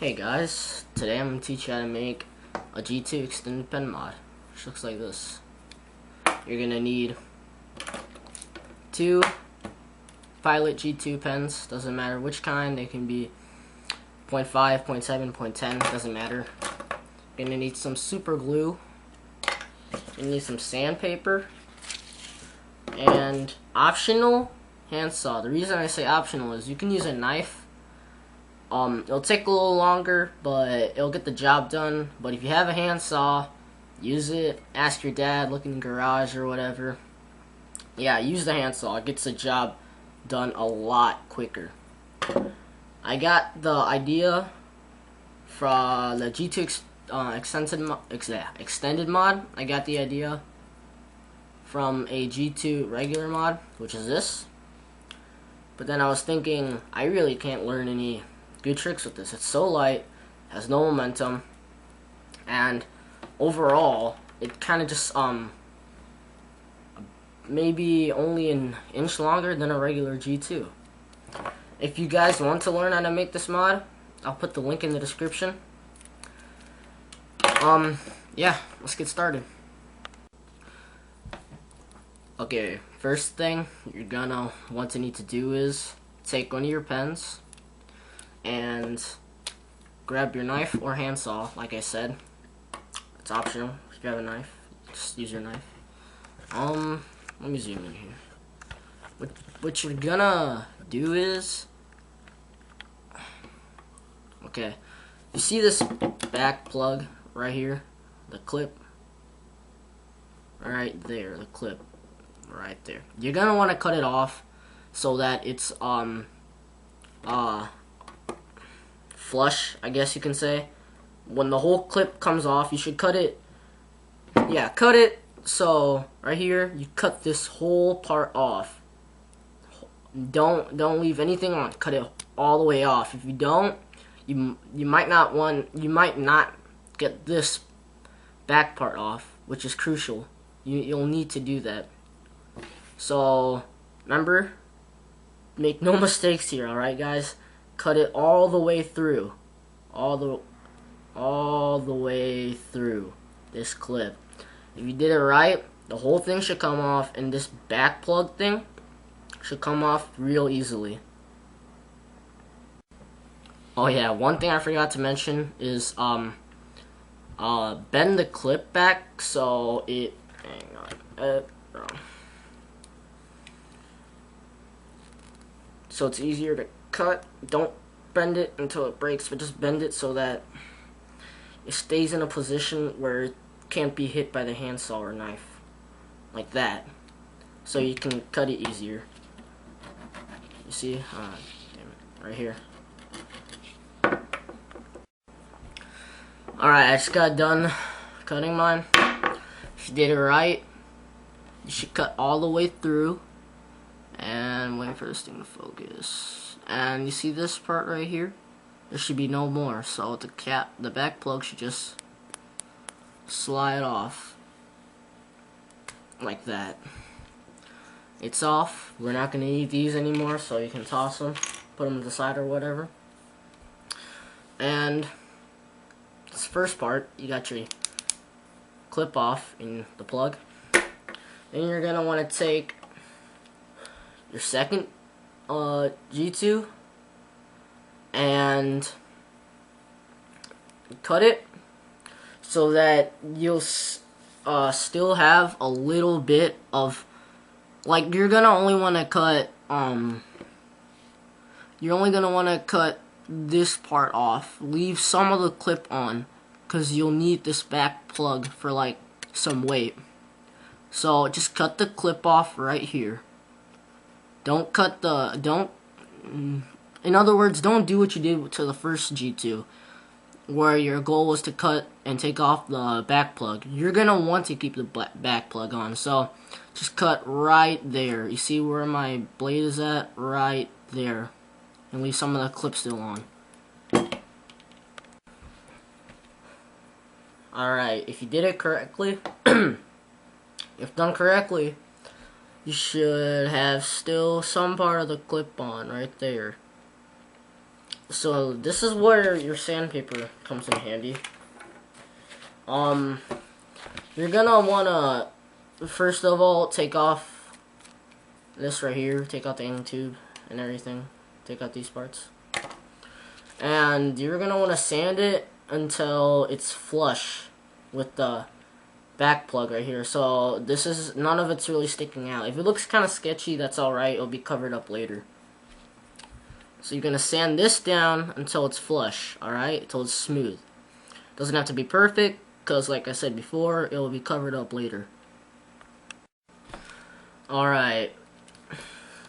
Hey guys, today I'm going to teach you how to make a G2 extended pen mod, which looks like this. You're going to need two Pilot G2 pens, doesn't matter which kind, they can be 0.5, 0.7, 0.10, doesn't matter. You're going to need some super glue, you're going to need some sandpaper, and optional handsaw. The reason I say optional is you can use a knife. It'll take a little longer, but it'll get the job done. But if you have a handsaw, use it. Ask your dad, look in the garage or whatever. Yeah, use the handsaw. It gets the job done a lot quicker. I got the idea from the G2 extended mod. I got the idea from a G2 regular mod, which is this. But then I was thinking, I really can't learn any good tricks with this. It's so light, has no momentum, and overall it kind of just maybe only an inch longer than a regular G2. If you guys want to learn how to make this mod, I'll put the link in the description. Yeah, let's get started. Okay, first thing you're gonna want to need to do is take one of your pens and grab your knife or handsaw. Like I said, it's optional. If you have a knife, just use your knife. Let me zoom in here. What you're gonna do is, okay, you see this back plug right here, the clip right there, the clip right there. You're gonna want to cut it off so that it's flush, I guess you can say. When the whole clip comes off, you should cut it. Yeah, cut it. So right here, you cut this whole part off. Don't leave anything on. Cut it all the way off. If you don't, you might not get this back part off, which is crucial. You'll need to do that. So remember, make no mistakes here. All right, guys. Cut it all the way through, all the way through this clip. If you did it right, the whole thing should come off, and this back plug thing should come off real easily. Oh yeah, one thing I forgot to mention is bend the clip back so it, hang on, so it's easier to cut. Don't bend it until it breaks, but just bend it so that it stays in a position where it can't be hit by the handsaw or knife, like that, so you can cut it easier. You see? Damn it, right here. Alright, I just got done cutting mine. If you did it right, you should cut all the way through. And wait for this thing to focus. And you see this part right here? There should be no more. So the back plug should just slide off like that. It's off. We're not gonna need these anymore, so you can toss them, put them to the side or whatever. And this first part, you got your clip off in the plug. Then you're gonna want to take your second G2 and cut it so that you'll still have a little bit of, like, you're gonna only want to cut this part off. Leave some of the clip on because you'll need this back plug for like some weight. So just cut the clip off right here. Don't cut the, in other words, don't do what you did to the first G2, where your goal was to cut and take off the back plug. You're gonna want to keep the back plug on, so just cut right there. You see where my blade is at? Right there. And leave some of the clip still on. Alright, if you did it correctly, if done correctly, you should have still some part of the clip on right there. So this is where your sandpaper comes in handy. You're gonna wanna first of all take off this right here, take out the ink tube and everything, take out these parts, and you're gonna wanna sand it until it's flush with the back plug right here. So this is, none of it's really sticking out. If it looks kind of sketchy, that's alright, it'll be covered up later. So you're gonna sand this down until it's flush, alright, until it's smooth. Doesn't have to be perfect, because like I said before, it will be covered up later. Alright,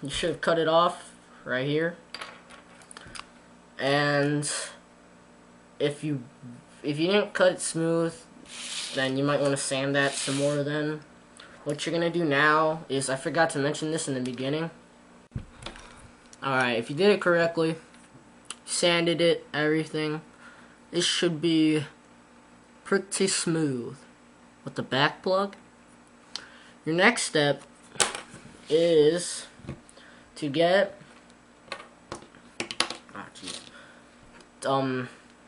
you should have cut it off right here. And if you didn't cut it smooth, then you might want to sand that some more. Then what you're gonna do now is, I forgot to mention this in the beginning. Alright, if you did it correctly, sanded it, everything, it should be pretty smooth with the back plug. Your next step is to get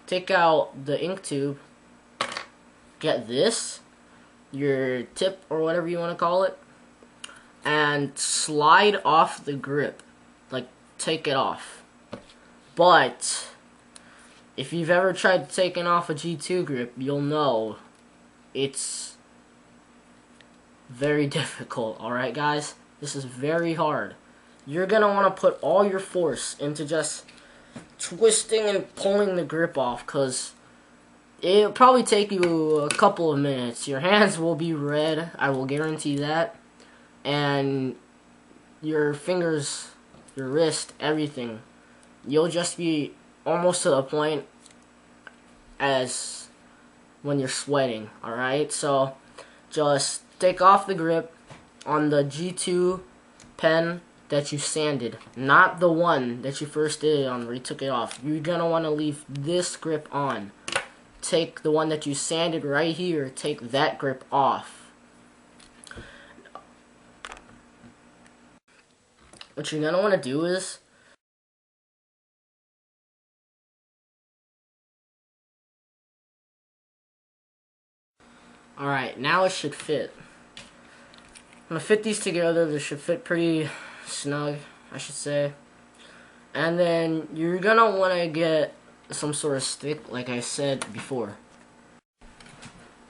take out the ink tube, get this, your tip or whatever you want to call it, and slide off the grip, like take it off. But if you've ever tried taking off a G2 grip, you'll know it's very difficult. Alright guys, this is very hard. You're gonna want to put all your force into just twisting and pulling the grip off, because it'll probably take you a couple of minutes. Your hands will be red, I will guarantee that, and your fingers, your wrist, everything, you'll just be almost to the point as when you're sweating. Alright, so just take off the grip on the G2 pen that you sanded, not the one that you first did it on where you took it off. You're gonna want to leave this grip on. Take the one that you sanded right here, take that grip off. What you're gonna want to do is, alright, now it should fit. I'm gonna fit these together. They should fit pretty snug, I should say. And then you're gonna want to get some sort of stick, like I said before.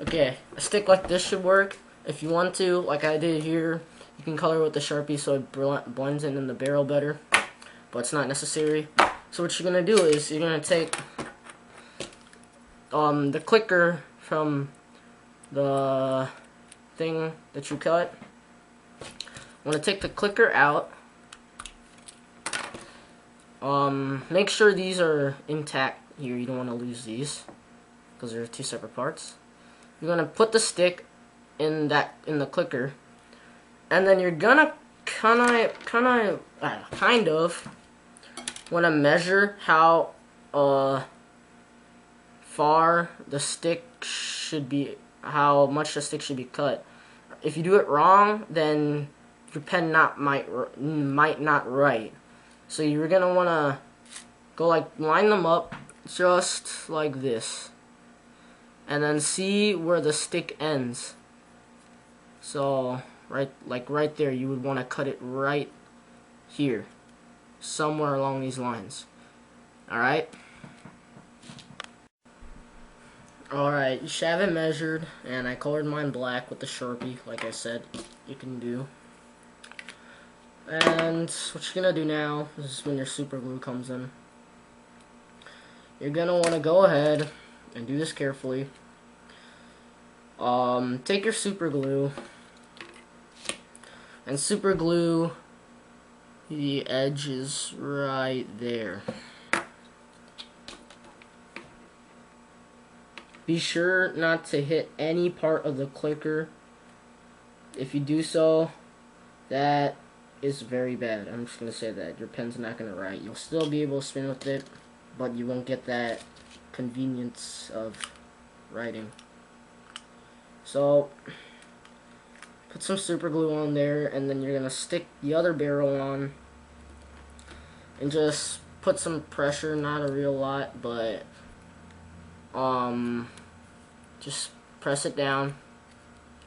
Okay, a stick like this should work. If you want to, like I did here, you can color with the Sharpie so it blends in the barrel better, but it's not necessary. So what you're gonna do is, you're gonna take the clicker from the thing that you cut. I'm gonna take the clicker out. Make sure these are intact here. You don't want to lose these because they're two separate parts. You're gonna put the stick in the clicker, and then you're gonna kind of want to measure how far the stick should be, how much the stick should be cut. If you do it wrong, then your pen might not write. So you're gonna wanna go line them up just like this, and then see where the stick ends. So right there, you would want to cut it right here, somewhere along these lines. Alright, you should have it measured, and I colored mine black with the Sharpie, like I said you can do. And what you're gonna do now is, when your super glue comes in, you're gonna want to go ahead and do this carefully. Take your super glue and super glue the edges right there. Be sure not to hit any part of the clicker. If you do so, that is very bad. I'm just gonna say that your pen's not gonna write. You'll still be able to spin with it, but you won't get that convenience of writing. So put some super glue on there, and then you're gonna stick the other barrel on and just put some pressure, not a real lot, but just press it down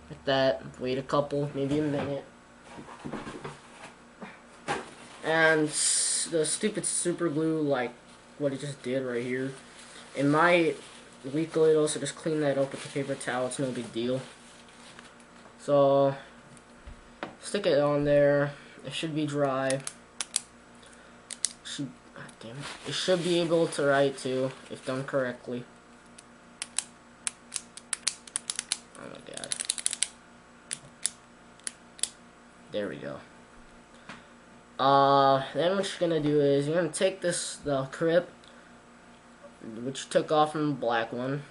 like that. Wait a couple, maybe a minute. And the stupid super glue, like what it just did right here, it might leak a little, so just clean that up with the paper towel. It's no big deal. So stick it on there. It should be dry. Damn it. It should be able to write too, if done correctly. Oh my god. There we go. Then what you're gonna do is you're gonna take the clip, which you took off from the black one,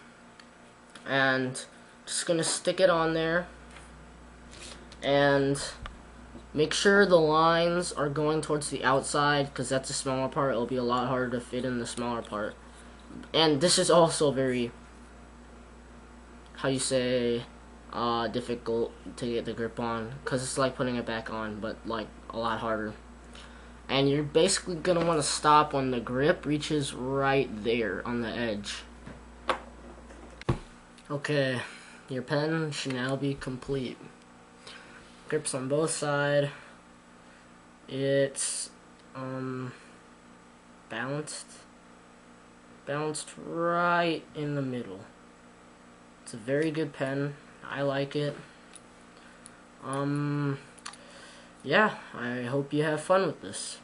and just gonna stick it on there, and make sure the lines are going towards the outside, because that's the smaller part. It'll be a lot harder to fit in the smaller part. And this is also very, how you say, difficult to get the grip on, because it's like putting it back on, but like a lot harder. And you're basically gonna want to stop when the grip reaches right there on the edge. Okay, your pen should now be complete. Grips on both sides. It's balanced right in the middle. It's a very good pen. I like it. Yeah, I hope you have fun with this.